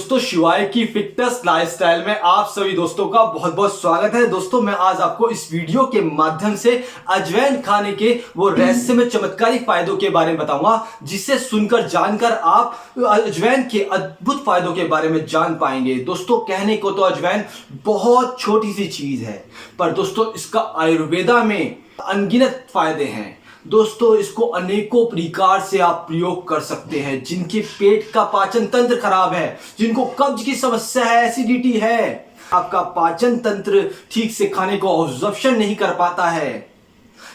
दोस्तों शिवाय की फिटनेस लाइफस्टाइल में आप सभी दोस्तों का बहुत बहुत स्वागत है। दोस्तों मैं आज आपको इस वीडियो के माध्यम से अजवाइन खाने के वो रहस्यमय चमत्कारी फायदों के बारे में बताऊंगा, जिसे सुनकर जानकर आप अजवाइन के अद्भुत फायदों के बारे में जान पाएंगे। दोस्तों कहने को तो अजवाइन बहुत छोटी सी चीज है, पर दोस्तों इसका आयुर्वेदा में अनगिनत फायदे हैं। दोस्तों इसको अनेकों प्रकार से आप प्रयोग कर सकते हैं। जिनके पेट का पाचन तंत्र खराब है, जिनको कब्ज की समस्या है, एसिडिटी है, आपका पाचन तंत्र ठीक से खाने को ऑब्जॉर्प्शन नहीं कर पाता है,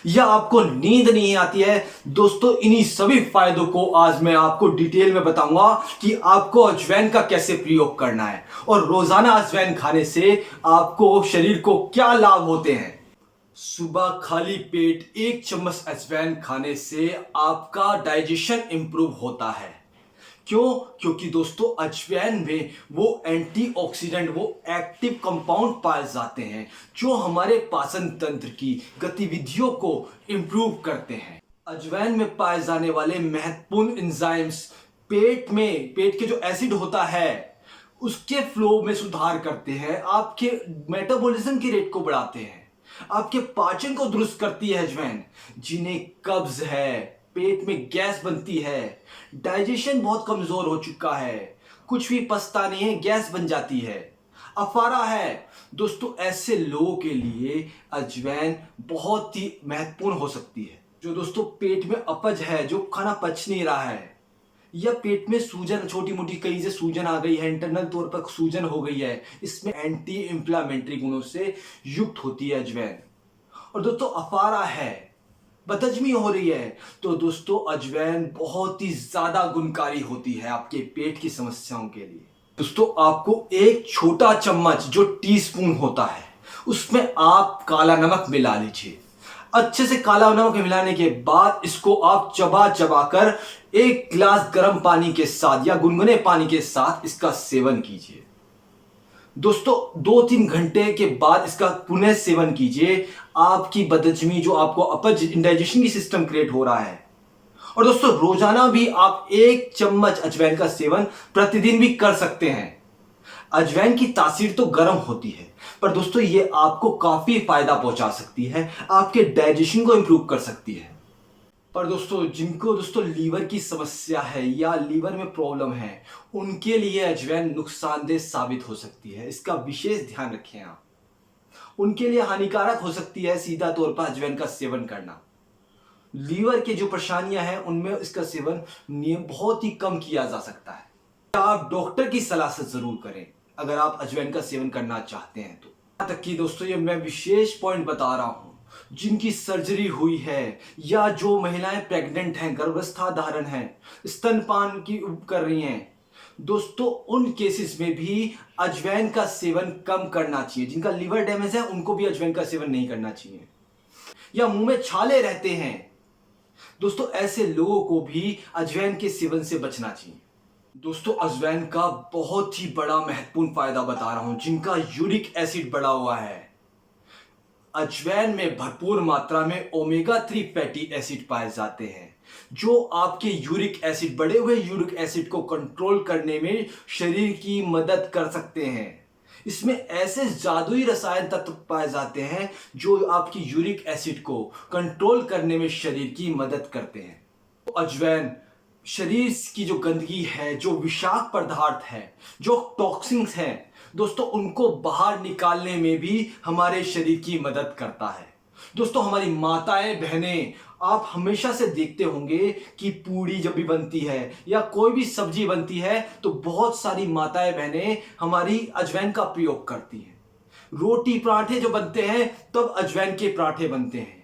या आपको नींद नहीं आती है, दोस्तों इन्हीं सभी फायदों को आज मैं आपको डिटेल में बताऊंगा कि आपको अजवाइन का कैसे प्रयोग करना है और रोजाना अजवाइन खाने से आपको शरीर को क्या लाभ होते हैं। सुबह खाली पेट 1 चम्मच अजवाइन खाने से आपका डाइजेशन इंप्रूव होता है। क्यों? क्योंकि दोस्तों अजवाइन में वो एंटीऑक्सीडेंट, वो एक्टिव कंपाउंड पाए जाते हैं जो हमारे पाचन तंत्र की गतिविधियों को इंप्रूव करते हैं। अजवाइन में पाए जाने वाले महत्वपूर्ण एंजाइम्स पेट के जो एसिड होता है उसके फ्लो में सुधार करते हैं, आपके मेटाबॉलिज्म की रेट को बढ़ाते हैं, आपके पाचन को दुरुस्त करती है अजवाइन। जिन्हें कब्ज है, पेट में गैस बनती है, डाइजेशन बहुत कमजोर हो चुका है, कुछ भी पचता नहीं है, गैस बन जाती है, अफारा है, दोस्तों ऐसे लोगों के लिए अजवाइन बहुत ही महत्वपूर्ण हो सकती है। जो दोस्तों पेट में अपच है, जो खाना पच नहीं रहा है, या पेट में सूजन, छोटी मोटी कहीं से सूजन आ गई है, इंटरनल तौर पर सूजन हो गई है, इसमें एंटी इंफ्लामेटरी गुणों से युक्त होती है अजवाइन। और दोस्तों अफारा है, बदहजमी हो रही है, तो दोस्तों अजवाइन बहुत ही ज्यादा गुणकारी होती है आपके पेट की समस्याओं के लिए। दोस्तों आपको एक छोटा चम्मच जो टीस्पून होता है उसमें आप काला नमक मिला लीजिए। अच्छे से काला नमक मिलाने के बाद इसको आप चबा चबा कर 1 गिलास गर्म पानी के साथ या गुनगुने पानी के साथ इसका सेवन कीजिए। दोस्तों 2-3 घंटे के बाद इसका पुनः सेवन कीजिए। आपकी बदहजमी, जो आपको अपच, इंडाइजेशन की सिस्टम क्रिएट हो रहा है, और दोस्तों रोजाना भी आप 1 चम्मच अजवाइन का सेवन प्रतिदिन भी कर सकते हैं। अजवाइन की तासीर तो गर्म होती है, पर दोस्तों ये आपको काफी फायदा पहुंचा सकती है, आपके डाइजेशन को इंप्रूव कर सकती है। पर दोस्तों जिनको लीवर की समस्या है या लीवर में प्रॉब्लम है, उनके लिए अजवाइन नुकसानदेह साबित हो सकती है। इसका विशेष ध्यान रखें आप। उनके लिए हानिकारक हो सकती है सीधा तौर पर अजवाइन का सेवन करना। लीवर की जो परेशानियां हैं उनमें इसका सेवन बहुत ही कम किया जा सकता है। आप डॉक्टर की सलाह से जरूर करें अगर आप अजवाइन का सेवन करना चाहते हैं तो। यहाँ तक कि दोस्तों ये मैं विशेष पॉइंट बता रहा हूं, जिनकी सर्जरी हुई है या जो महिलाएं प्रेग्नेंट हैं, गर्भावस्था धारण है, स्तनपान की कर रही हैं, दोस्तों उन केसेस में भी अजवाइन का सेवन कम करना चाहिए। जिनका लीवर डैमेज है उनको भी अजवाइन का सेवन नहीं करना चाहिए। या मुंह में छाले रहते हैं, दोस्तों ऐसे लोगों को भी अजवाइन के सेवन से बचना चाहिए। दोस्तों अजवाइन का बहुत ही बड़ा महत्वपूर्ण फायदा बता रहा हूं, जिनका यूरिक एसिड बढ़ा हुआ है। अजवाइन में भरपूर मात्रा में ओमेगा 3 फैटी एसिड पाए जाते हैं, जो आपके यूरिक एसिड, बढ़े हुए यूरिक एसिड को कंट्रोल करने में शरीर की मदद कर सकते हैं। इसमें ऐसे जादुई रसायन तत्व पाए जाते हैं जो आपकी यूरिक एसिड को कंट्रोल करने में शरीर की मदद करते हैं। तो अजवाइन शरीर की जो गंदगी है, जो विषाक्त पदार्थ है, जो टॉक्सिन्स हैं, दोस्तों उनको बाहर निकालने में भी हमारे शरीर की मदद करता है। दोस्तों हमारी माताएं, बहनें, आप हमेशा से देखते होंगे कि पूड़ी जब भी बनती है या कोई भी सब्जी बनती है तो बहुत सारी माताएं, बहनें हमारी अजवाइन का प्रयोग करती हैं। रोटी पराठे जो बनते हैं तब अजवाइन के पराठे बनते हैं।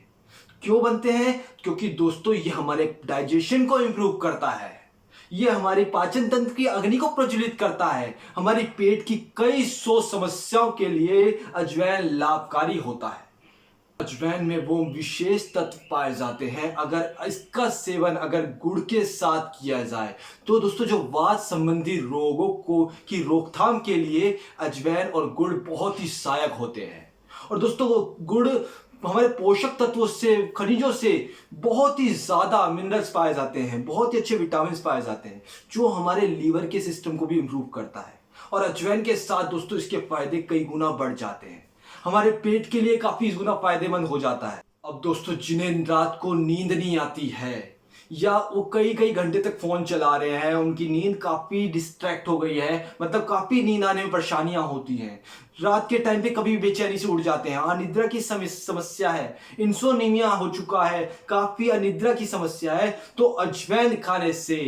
क्यों बनते हैं? क्योंकि दोस्तों ये हमारे डाइजेशन को इंप्रूव करता है, ये हमारे पाचन तंत्र की अग्नि को प्रज्वलित करता है, हमारी पेट की कई 100 समस्याओं के लिए अजवाइन लाभकारी होता है। अजवाइन में वो विशेष तत्व पाए जाते हैं, अगर इसका सेवन अगर गुड़ के साथ किया जाए तो दोस्तों जो वात संबंधी रोगों की रोकथाम के लिए अजवाइन और गुड़ बहुत ही सहायक होते हैं। और दोस्तों गुड़ हमारे पोषक तत्वों से, खनिजों से बहुत ही ज्यादा मिनरल्स पाए जाते हैं, बहुत ही अच्छे विटामिन पाए जाते हैं, जो हमारे लीवर के सिस्टम को भी इंप्रूव करता है, और अजवाइन के साथ दोस्तों इसके फायदे कई गुना बढ़ जाते हैं। हमारे पेट के लिए काफी गुना फायदेमंद हो जाता है। अब दोस्तों जिन्हें रात को नींद नहीं आती है या वो कई कई घंटे तक फोन चला रहे हैं, उनकी नींद काफी डिस्ट्रैक्ट हो गई है, मतलब काफी नींद आने में परेशानियां होती हैं, रात के टाइम पे कभी बेचैनी से उठ जाते हैं, अनिद्रा की समस्या है, इंसोम्निया हो चुका है, काफी अनिद्रा की समस्या है, तो अजवाइन खाने से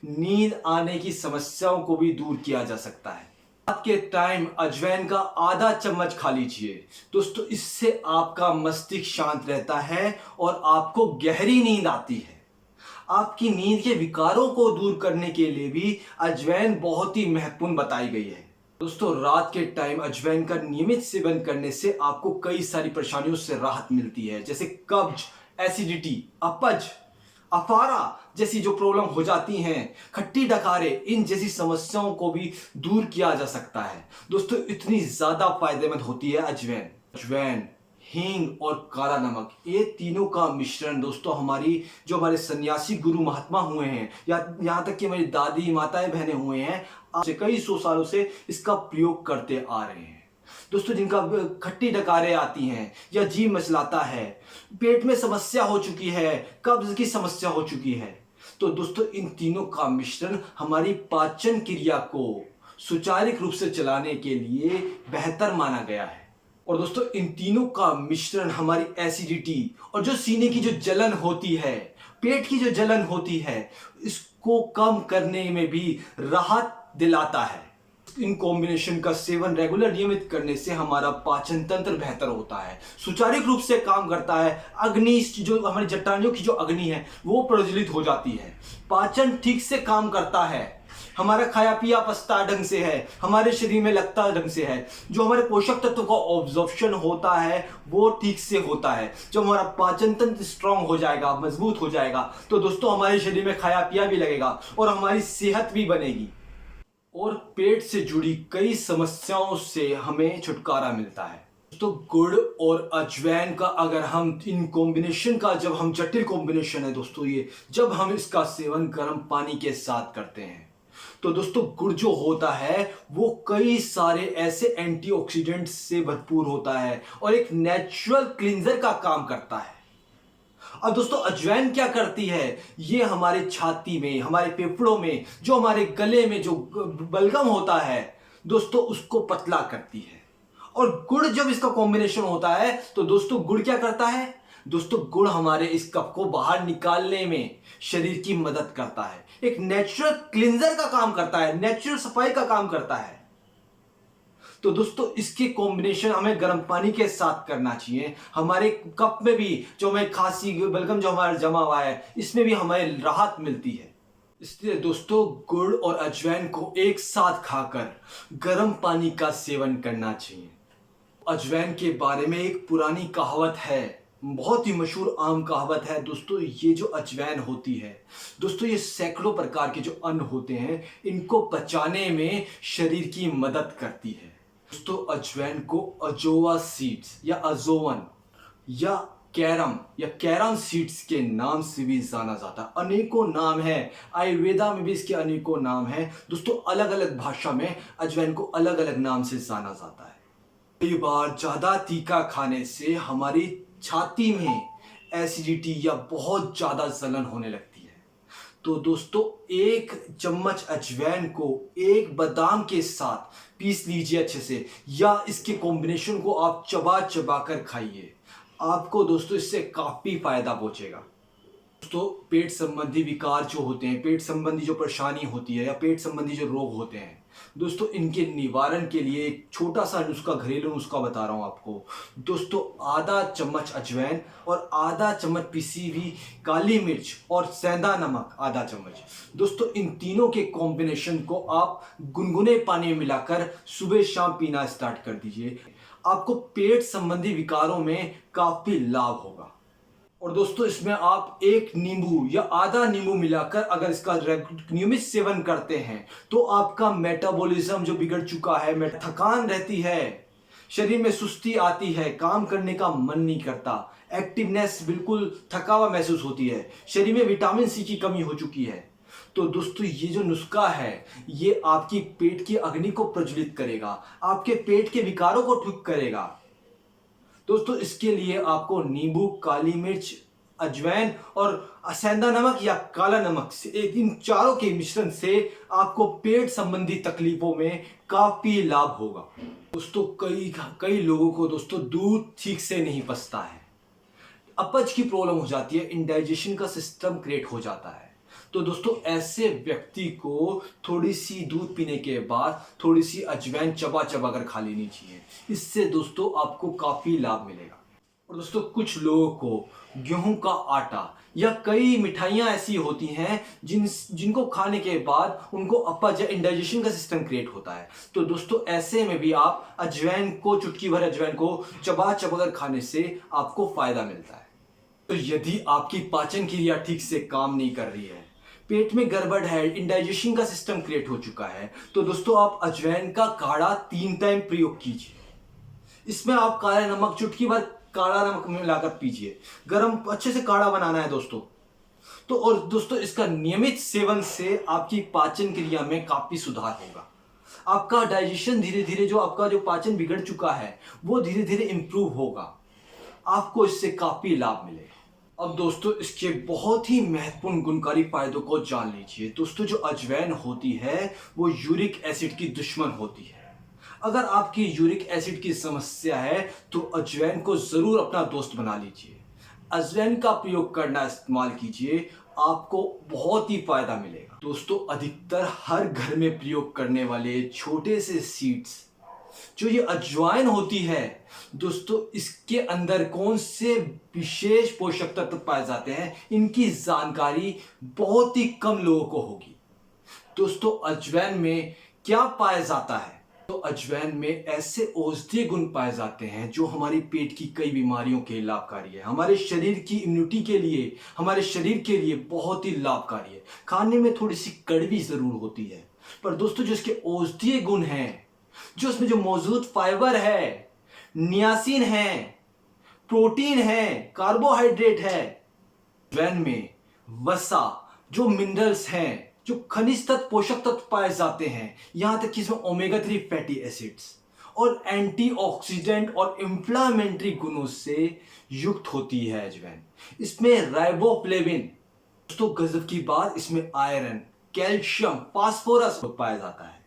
नींद आने की समस्याओं को भी दूर किया जा सकता है। रात के टाइम अजवाइन का आधा चम्मच खा लीजिए दोस्तों, इससे आपका मस्तिष्क शांत रहता है और आपको गहरी नींद आती है। आपकी नींद के विकारों को दूर करने के लिए भी अजवाइन बहुत ही महत्वपूर्ण बताई गई है। दोस्तों रात के टाइम अजवाइन का नियमित सेवन करने से आपको कई सारी परेशानियों से राहत मिलती है, जैसे कब्ज, एसिडिटी, अपच, अफारा जैसी जो प्रॉब्लम हो जाती हैं, खट्टी डकारे, इन जैसी समस्याओं को भी दूर किया जा सकता है। दोस्तों इतनी ज्यादा फायदेमंद होती है अजवाइन, हींग और काला नमक, ये तीनों का मिश्रण दोस्तों हमारे सन्यासी गुरु महात्मा हुए हैं, या यहाँ तक कि हमारी दादी माताएं बहनें हुए हैं, आज से कई सौ सालों से इसका प्रयोग करते आ रहे हैं। दोस्तों जिनका खट्टी डकारें आती हैं या जी मचलाता है, पेट में समस्या हो चुकी है, कब्ज की समस्या हो चुकी है, तो दोस्तों इन तीनों का मिश्रण हमारी पाचन क्रिया को सुचारू रूप से चलाने के लिए बेहतर माना गया है। और दोस्तों इन तीनों का मिश्रण हमारी एसिडिटी और जो सीने की जो जलन होती है, पेट की जो जलन होती है, इसको कम करने में भी राहत दिलाता है। इन कॉम्बिनेशन का सेवन रेगुलर नियमित करने से हमारा पाचन तंत्र बेहतर होता है, सुचारू रूप से काम करता है, अग्नि जो हमारी जठानियों की जो अग्नि है वो प्रज्वलित हो जाती है, पाचन ठीक से काम करता है, हमारा खाया पिया पचता ढंग से है, हमारे शरीर में लगता ढंग से है, जो हमारे पोषक तत्वों का ऑब्जॉर्प्शन होता है वो ठीक से होता है, जब हमारा पाचन तंत्र स्ट्रांग हो जाएगा, मजबूत हो जाएगा, तो दोस्तों हमारे शरीर में खाया पिया भी लगेगा और हमारी सेहत भी बनेगी और पेट से जुड़ी कई समस्याओं से हमें छुटकारा मिलता है। तो गुड़ और अजवाइन का अगर हम इन कॉम्बिनेशन का, जब हम जटिल कॉम्बिनेशन है दोस्तों ये, जब हम इसका सेवन गर्म पानी के साथ करते हैं, तो दोस्तों गुड़ जो होता है वो कई सारे ऐसे एंटीऑक्सीडेंट्स से भरपूर होता है और एक नेचुरल क्लींजर का काम करता है। अब दोस्तों अजवाइन क्या करती है, ये हमारे छाती में, हमारे फेफड़ों में, जो हमारे गले में जो बलगम होता है दोस्तों, उसको पतला करती है। और गुड़ जब इसका कॉम्बिनेशन होता है तो दोस्तों गुड़ क्या करता है, दोस्तों गुड़ हमारे इस कफ को बाहर निकालने में शरीर की मदद करता है, एक नेचुरल क्लींजर का काम करता है, नेचुरल सफाई का काम करता है। तो दोस्तों इसके कॉम्बिनेशन हमें गर्म पानी के साथ करना चाहिए। हमारे कफ में भी जो हमें खांसी बलगम जो हमारा जमा हुआ है, इसमें भी हमें राहत मिलती है। इसलिए दोस्तों गुड़ और अजवाइन को एक साथ खाकर गर्म पानी का सेवन करना चाहिए। अजवाइन के बारे में एक पुरानी कहावत है, बहुत ही मशहूर आम कहावत है दोस्तों, ये जो अजवाइन होती है दोस्तों, ये सैकड़ों प्रकार के जो अन्न होते हैं इनको पचाने में शरीर की मदद करती है। दोस्तों अजवाइन को अजोवा सीड्स या अजोवन या कैरम सीड्स के नाम से भी जाना जाता है। अनेकों नाम है, आयुर्वेदा में भी इसके अनेकों नाम है दोस्तों, अलग अलग भाषा में अजवाइन को अलग अलग नाम से जाना जाता है। कई बार ज्यादा तीखा खाने से हमारी छाती में एसिडिटी या बहुत ज्यादा जलन होने लगती है, तो दोस्तों एक चम्मच अजवाइन को एक बादाम के साथ पीस लीजिए अच्छे से, या इसके कॉम्बिनेशन को आप चबा चबा कर खाइए, आपको दोस्तों इससे काफी फायदा पहुंचेगा। दोस्तों पेट संबंधी विकार जो होते हैं, पेट संबंधी जो परेशानी होती है या पेट संबंधी जो रोग होते हैं दोस्तों, इनके निवारण के लिए एक छोटा सा नुस्खा, घरेलू नुस्खा बता रहा हूं आपको दोस्तों। आधा चम्मच अजवाइन और आधा चम्मच पिसी हुई काली मिर्च और सेंधा नमक आधा चम्मच दोस्तों, इन तीनों के कॉम्बिनेशन को आप गुनगुने पानी में मिलाकर सुबह शाम पीना स्टार्ट कर दीजिए, आपको पेट संबंधी विकारों में काफी लाभ होगा। और दोस्तों इसमें आप एक नींबू या आधा नींबू मिलाकर अगर इसका नियमित सेवन करते हैं तो आपका मेटाबॉलिज्म जो बिगड़ चुका है, थकान रहती है, शरीर में सुस्ती आती है, काम करने का मन नहीं करता, एक्टिवनेस बिल्कुल थका हुआ महसूस होती है, शरीर में विटामिन सी की कमी हो चुकी है, तो दोस्तों ये जो नुस्खा है ये आपकी पेट की अग्नि को प्रज्वलित करेगा, आपके पेट के विकारों को ठीक करेगा। दोस्तों इसके लिए आपको नींबू, काली मिर्च, अजवाइन और सेंधा नमक या काला नमक से इन चारों के मिश्रण से आपको पेट संबंधी तकलीफों में काफी लाभ होगा। दोस्तों कई कई लोगों को दोस्तों दूध ठीक से नहीं पचता है, अपच की प्रॉब्लम हो जाती है, इंडाइजेशन का सिस्टम क्रिएट हो जाता है। तो दोस्तों ऐसे व्यक्ति को थोड़ी सी दूध पीने के बाद थोड़ी सी अजवाइन चबा चबा कर खा लेनी चाहिए। इससे दोस्तों आपको काफी लाभ मिलेगा। और दोस्तों कुछ लोगों को गेहूं का आटा या कई मिठाइयां ऐसी होती हैं जिनको खाने के बाद उनको अपच या इंडाइजेशन का सिस्टम क्रिएट होता है। तो दोस्तों ऐसे में भी आप अजवाइन को, चुटकी भर अजवाइन को चबा चबा कर खाने से आपको फायदा मिलता है। तो यदि आपकी पाचन क्रिया ठीक से काम नहीं कर रही है, पेट में गड़बड़ है, इंडाइजेशन का सिस्टम क्रिएट हो चुका है, तो दोस्तों आप अजवाइन का काढ़ा 3 टाइम प्रयोग कीजिए। इसमें आप काला नमक, चुटकी भर काला नमक मिलाकर पीजिए। गरम अच्छे से काढ़ा बनाना है दोस्तों। तो और दोस्तों इसका नियमित सेवन से आपकी पाचन क्रिया में काफी सुधार होगा। आपका डाइजेशन धीरे धीरे, जो आपका जो पाचन बिगड़ चुका है वो धीरे धीरे इंप्रूव होगा। आपको इससे काफी लाभ मिलेगा। अब दोस्तों इसके बहुत ही महत्वपूर्ण गुणकारी फायदों को जान लीजिए। दोस्तों जो अजवाइन होती है वो यूरिक एसिड की दुश्मन होती है। अगर आपकी यूरिक एसिड की समस्या है तो अजवाइन को जरूर अपना दोस्त बना लीजिए। अजवाइन का प्रयोग करना इस्तेमाल कीजिए, आपको बहुत ही फायदा मिलेगा। दोस्तों अधिकतर हर घर में प्रयोग करने वाले छोटे से सीड्स जो ये अजवाइन होती है, दोस्तों इसके अंदर कौन से विशेष पोषक तत्व पाए जाते हैं इनकी जानकारी बहुत ही कम लोगों को होगी। दोस्तों अजवाइन में क्या पाया जाता है? तो अजवाइन में ऐसे औषधीय गुण पाए जाते हैं जो हमारी पेट की कई बीमारियों के लिए लाभकारी है, हमारे शरीर की इम्यूनिटी के लिए, हमारे शरीर के लिए बहुत ही लाभकारी है। खाने में थोड़ी सी कड़वी जरूर होती है, पर दोस्तों जो इसके औषधीय गुण हैं, जो इसमें जो मौजूद फाइबर है, नियासिन है, प्रोटीन है, कार्बोहाइड्रेट है, अजवाइन में वसा, जो मिनरल्स हैं, जो खनिज तत्व, पोषक तत्व पाए जाते हैं, यहां तक कि इसमें ओमेगा 3 फैटी एसिड्स और एंटीऑक्सीडेंट और इंफ्लामेटरी गुणों से युक्त होती है अजवाइन। इसमें राइबोफ्लेविन, दोस्तों गजब की बात, इसमें आयरन, कैल्शियम, फास्फोरस पाया जाता है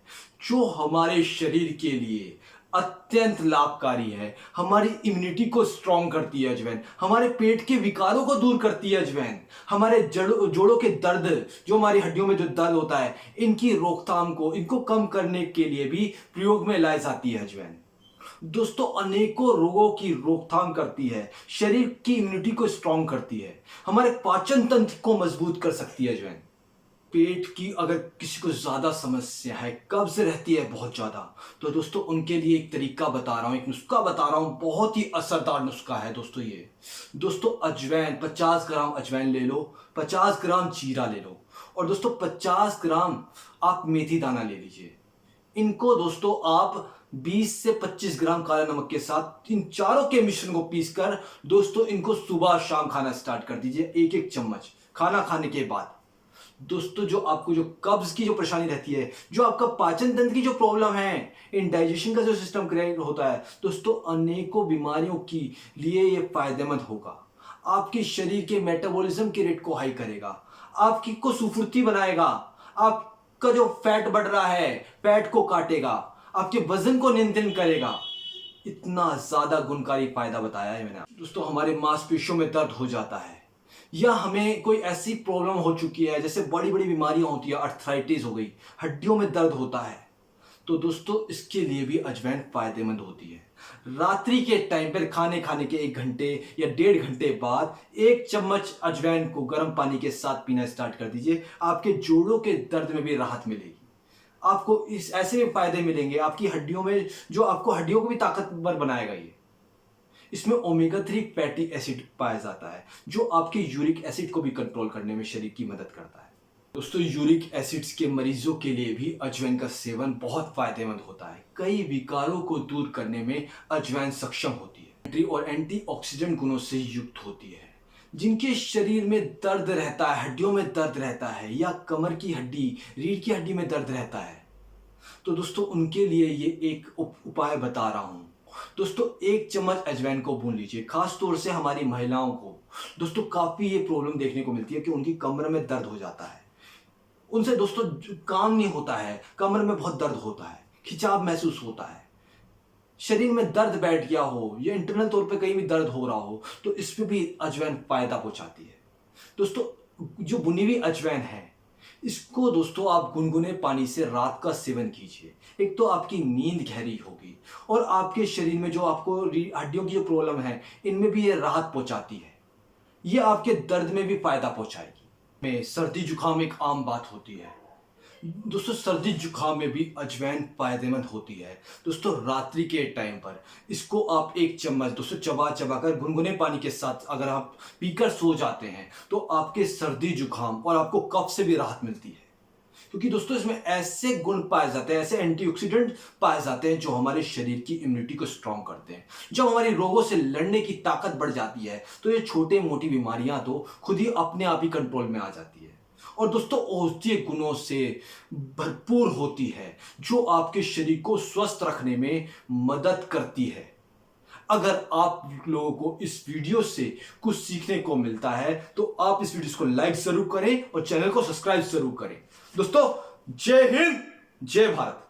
जो हमारे शरीर के लिए अत्यंत लाभकारी है। हमारी इम्यूनिटी को स्ट्रॉन्ग करती है अजवाइन, हमारे पेट के विकारों को दूर करती है अजवाइन, हमारे जोड़ों के दर्द, जो हमारी हड्डियों में जो दर्द होता है, इनकी रोकथाम को, इनको कम करने के लिए भी प्रयोग में लाई जाती है अजवाइन। दोस्तों अनेकों रोगों की रोकथाम करती है, शरीर की इम्यूनिटी को स्ट्रॉन्ग करती है, हमारे पाचन तंत्र को मजबूत कर सकती है अजवाइन। पेट की अगर किसी को ज्यादा समस्या है, कब्ज रहती है बहुत ज्यादा, तो दोस्तों उनके लिए एक तरीका बता रहा हूं, एक नुस्खा बता रहा हूं, बहुत ही असरदार नुस्खा है दोस्तों ये। दोस्तों अजवाइन 50 ग्राम अजवाइन ले लो, 50 ग्राम जीरा ले लो और दोस्तों 50 ग्राम आप मेथी दाना ले लीजिए। इनको दोस्तों आप 20 से 25 ग्राम काला नमक के साथ इन चारों के मिश्रण को पीसकर दोस्तों इनको सुबह शाम खाना स्टार्ट कर दीजिए, एक एक चम्मच खाना खाने के बाद। दोस्तों जो आपको जो कब्ज की जो परेशानी रहती है, जो आपका पाचन तंत्र की जो प्रॉब्लम है, इंडाइजेशन का जो सिस्टम क्रिएट होता है, दोस्तों अनेकों बीमारियों के लिए ये फायदेमंद होगा। आपके शरीर के मेटाबॉलिज्म के रेट को हाई करेगा, आपकी को सुफुर्ती बनाएगा, आपका जो फैट बढ़ रहा है फैट को काटेगा, आपके वजन को नियंत्रण करेगा। इतना ज्यादा गुणकारी फायदा बताया है मैंने। दोस्तों हमारे मांसपेशियों में दर्द हो जाता है या हमें कोई ऐसी प्रॉब्लम हो चुकी है, जैसे बड़ी बड़ी बीमारियां होती है, अर्थराइटिस हो गई, हड्डियों में दर्द होता है, तो दोस्तों इसके लिए भी अजवाइन फायदेमंद होती है। रात्रि के टाइम पर खाने के 1 घंटे या 1.5 घंटे बाद 1 चम्मच अजवाइन को गर्म पानी के साथ पीना स्टार्ट कर दीजिए। आपके जोड़ों के दर्द में भी राहत मिलेगी, आपको इस ऐसे भी फायदे मिलेंगे, आपकी हड्डियों में, जो आपको हड्डियों को भी ताकतवर बनाएगा ये। इसमें ओमेगा 3 फैटी एसिड पाया जाता है जो आपके यूरिक एसिड को भी कंट्रोल करने में शरीर की मदद करता है। दोस्तों यूरिक एसिड्स के मरीजों के लिए भी अजवाइन का सेवन बहुत फायदेमंद होता है। कई विकारों को दूर करने में अजवाइन सक्षम होती है और एंटीऑक्सीडेंट गुणों से युक्त होती है जिनके शरीर में दर्द रहता है, हड्डियों में दर्द रहता है, या कमर की हड्डी, रीढ़ की हड्डी में दर्द रहता है, तो दोस्तों उनके लिए ये एक उपाय बता रहा हूं। दोस्तों 1 चम्मच अजवाइन को भून लीजिए। खास तौर से हमारी महिलाओं को दोस्तों काफ़ी ये प्रॉब्लम देखने को मिलती है कि उनकी कमर में दर्द हो जाता है। उनसे दोस्तों काम नहीं होता है, कमर में बहुत दर्द होता है, खिंचाव महसूस होता है, शरीर में दर्द बैठ गया हो या इंटरनल तौर पे कहीं भी दर्द हो रहा हो, तो इस पे भी अजवाइन फायदा पहुंचाती है। दोस्तों जो भुनी हुई अजवाइन है, इसको दोस्तों आप गुनगुने पानी से रात का सेवन कीजिए। एक तो आपकी नींद गहरी होगी और आपके शरीर में जो आपको हड्डियों की जो प्रॉब्लम है, इनमें भी ये राहत पहुंचाती है। ये आपके दर्द में भी फायदा पहुंचाएगी। में सर्दी जुकाम एक आम बात होती है दोस्तों, सर्दी जुकाम में भी अजवाइन फायदेमंद होती है। दोस्तों रात्रि के टाइम पर इसको आप 1 चम्मच दोस्तों चबा चबा कर गुनगुने पानी के साथ अगर आप पीकर सो जाते हैं, तो आपके सर्दी जुकाम और आपको कफ से भी राहत मिलती है। क्योंकि दोस्तों इसमें ऐसे गुण पाए जाते हैं, ऐसे एंटीऑक्सीडेंट पाए जाते हैं जो हमारे शरीर की इम्यूनिटी को स्ट्रांग करते हैं। जब हमारी रोगों से लड़ने की ताकत बढ़ जाती है, तो ये छोटे मोटी बीमारियां तो खुद ही अपने आप ही कंट्रोल में आ जाती है। और दोस्तों औषधीय गुणों से भरपूर होती है, जो आपके शरीर को स्वस्थ रखने में मदद करती है। अगर आप लोगों को इस वीडियो से कुछ सीखने को मिलता है, तो आप इस वीडियो को लाइक जरूर करें और चैनल को सब्सक्राइब जरूर करें। दोस्तों जय हिंद, जय भारत।